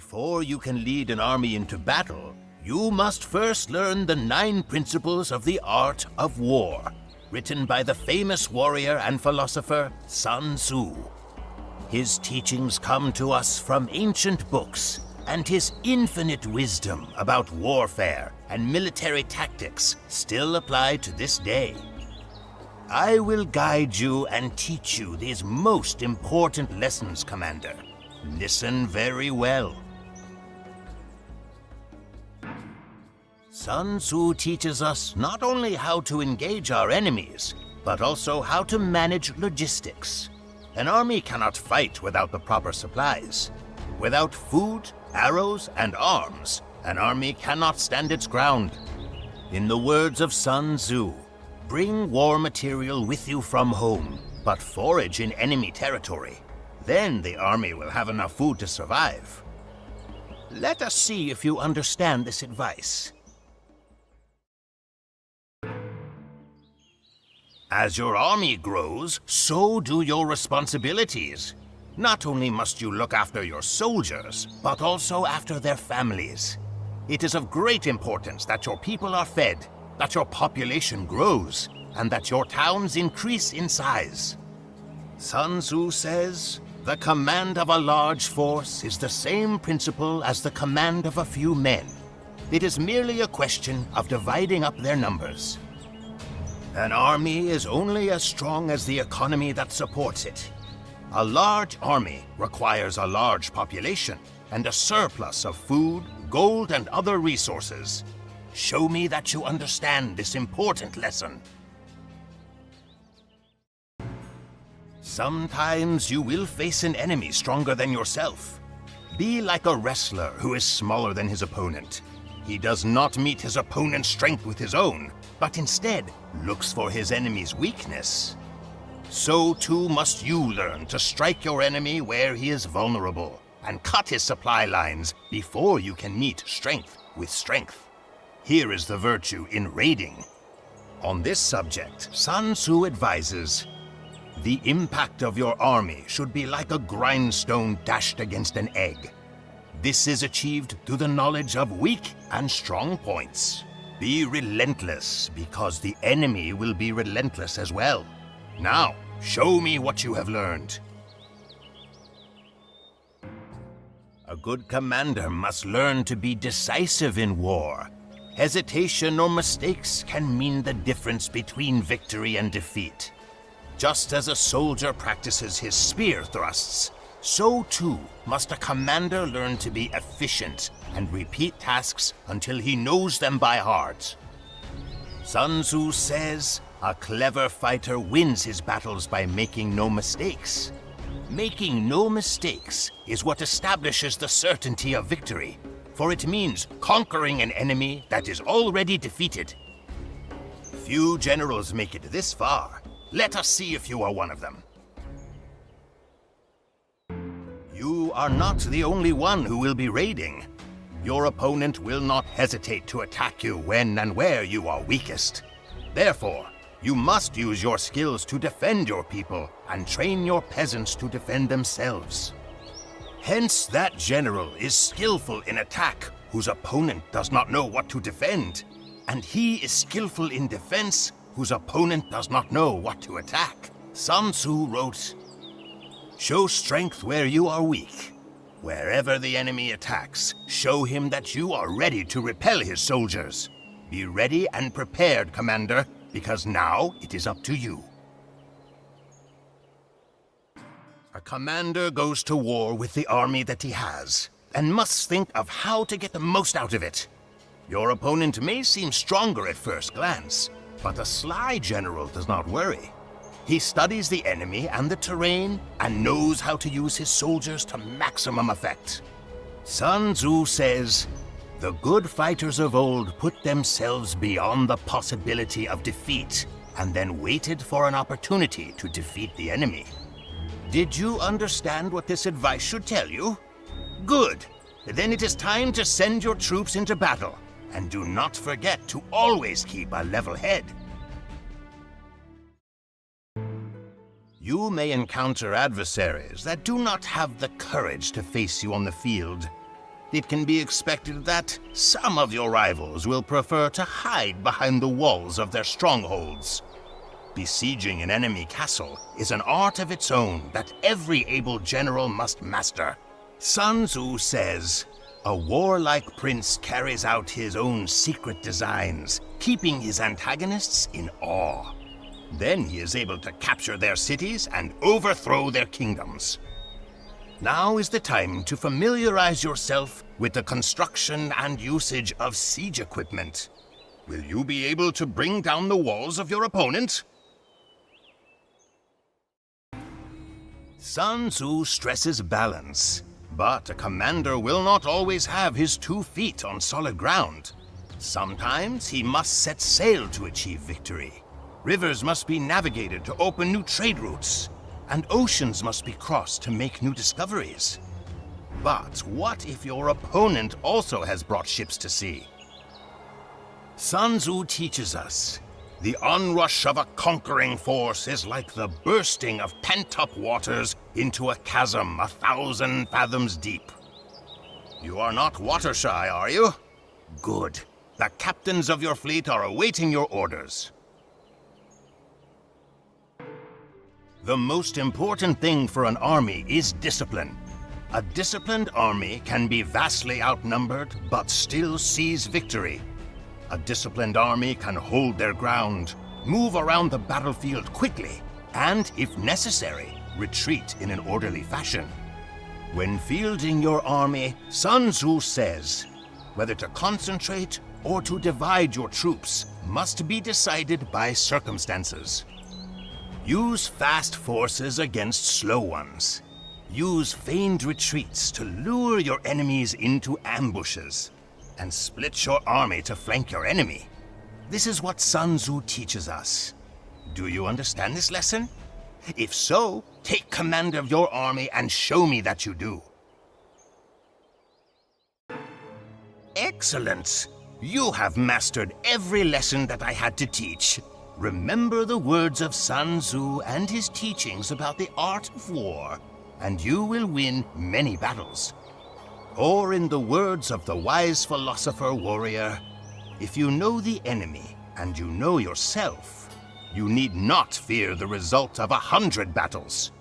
Before you can lead an army into battle, you must first learn the 9 principles of the art of war, written by the famous warrior and philosopher Sun Tzu. His teachings come to us from ancient books, and his infinite wisdom about warfare and military tactics still apply to this day. I will guide you and teach you these most important lessons, Commander. Listen very well. Sun Tzu teaches us not only how to engage our enemies, but also how to manage logistics. An army cannot fight without the proper supplies. Without food, arrows, and arms, an army cannot stand its ground. In the words of Sun Tzu, bring war material with you from home, but forage in enemy territory. Then the army will have enough food to survive. Let us see if you understand this advice. As your army grows, so do your responsibilities. Not only must you look after your soldiers, but also after their families. It is of great importance that your people are fed, that your population grows, and that your towns increase in size. Sun Tzu says, the command of a large force is the same principle as the command of a few men. It is merely a question of dividing up their numbers. An army is only as strong as the economy that supports it. A large army requires a large population and a surplus of food, gold, and other resources. Show me that you understand this important lesson. Sometimes you will face an enemy stronger than yourself. Be like a wrestler who is smaller than his opponent. He does not meet his opponent's strength with his own, but instead looks for his enemy's weakness. So too must you learn to strike your enemy where he is vulnerable and cut his supply lines before you can meet strength with strength. Here is the virtue in raiding. On this subject, Sun Tzu advises, the impact of your army should be like a grindstone dashed against an egg. This is achieved through the knowledge of weak and strong points. Be relentless, because the enemy will be relentless as well. Now, show me what you have learned. A good commander must learn to be decisive in war. Hesitation or mistakes can mean the difference between victory and defeat. Just as a soldier practices his spear thrusts, so too must a commander learn to be efficient and repeat tasks until he knows them by heart. Sun Tzu says, a clever fighter wins his battles by making no mistakes. Making no mistakes is what establishes the certainty of victory, for it means conquering an enemy that is already defeated. Few generals make it this far. Let us see if you are one of them. You are not the only one who will be raiding. Your opponent will not hesitate to attack you when and where you are weakest. Therefore, you must use your skills to defend your people and train your peasants to defend themselves. Hence, that general is skillful in attack whose opponent does not know what to defend, and he is skillful in defense whose opponent does not know what to attack. Sun Tzu wrote, show strength where you are weak. Wherever the enemy attacks, show him that you are ready to repel his soldiers. Be ready and prepared, Commander, because now it is up to you. A commander goes to war with the army that he has, and must think of how to get the most out of it. Your opponent may seem stronger at first glance, but a sly general does not worry. He studies the enemy and the terrain and knows how to use his soldiers to maximum effect. Sun Tzu says, the good fighters of old put themselves beyond the possibility of defeat and then waited for an opportunity to defeat the enemy. Did you understand what this advice should tell you? Good. Then it is time to send your troops into battle. And do not forget to always keep a level head. You may encounter adversaries that do not have the courage to face you on the field. it can be expected that some of your rivals will prefer to hide behind the walls of their strongholds. Besieging an enemy castle is an art of its own that every able general must master. Sun Tzu says, "A warlike prince carries out his own secret designs, keeping his antagonists in awe. Then he is able to capture their cities and overthrow their kingdoms." Now is the time to familiarize yourself with the construction and usage of siege equipment. Will you be able to bring down the walls of your opponent? Sun Tzu stresses balance, but a commander will not always have his 2 feet on solid ground. Sometimes he must set sail to achieve victory. Rivers must be navigated to open new trade routes, and oceans must be crossed to make new discoveries. But what if your opponent also has brought ships to sea? Sun Tzu teaches us, the onrush of a conquering force is like the bursting of pent-up waters into a chasm 1,000 fathoms deep. You are not water-shy, are you? Good. The captains of your fleet are awaiting your orders. The most important thing for an army is discipline. A disciplined army can be vastly outnumbered, but still seize victory. A disciplined army can hold their ground, move around the battlefield quickly, and, if necessary, retreat in an orderly fashion. When fielding your army, Sun Tzu says, whether to concentrate or to divide your troops must be decided by circumstances. Use fast forces against slow ones. Use feigned retreats to lure your enemies into ambushes, and split your army to flank your enemy. This is what Sun Tzu teaches us. Do you understand this lesson? If so, take command of your army and show me that you do. Excellent! You have mastered every lesson that I had to teach. Remember the words of Sun Tzu and his teachings about the art of war, and you will win many battles. Or in the words of the wise philosopher warrior, if you know the enemy and you know yourself, you need not fear the result of 100 battles.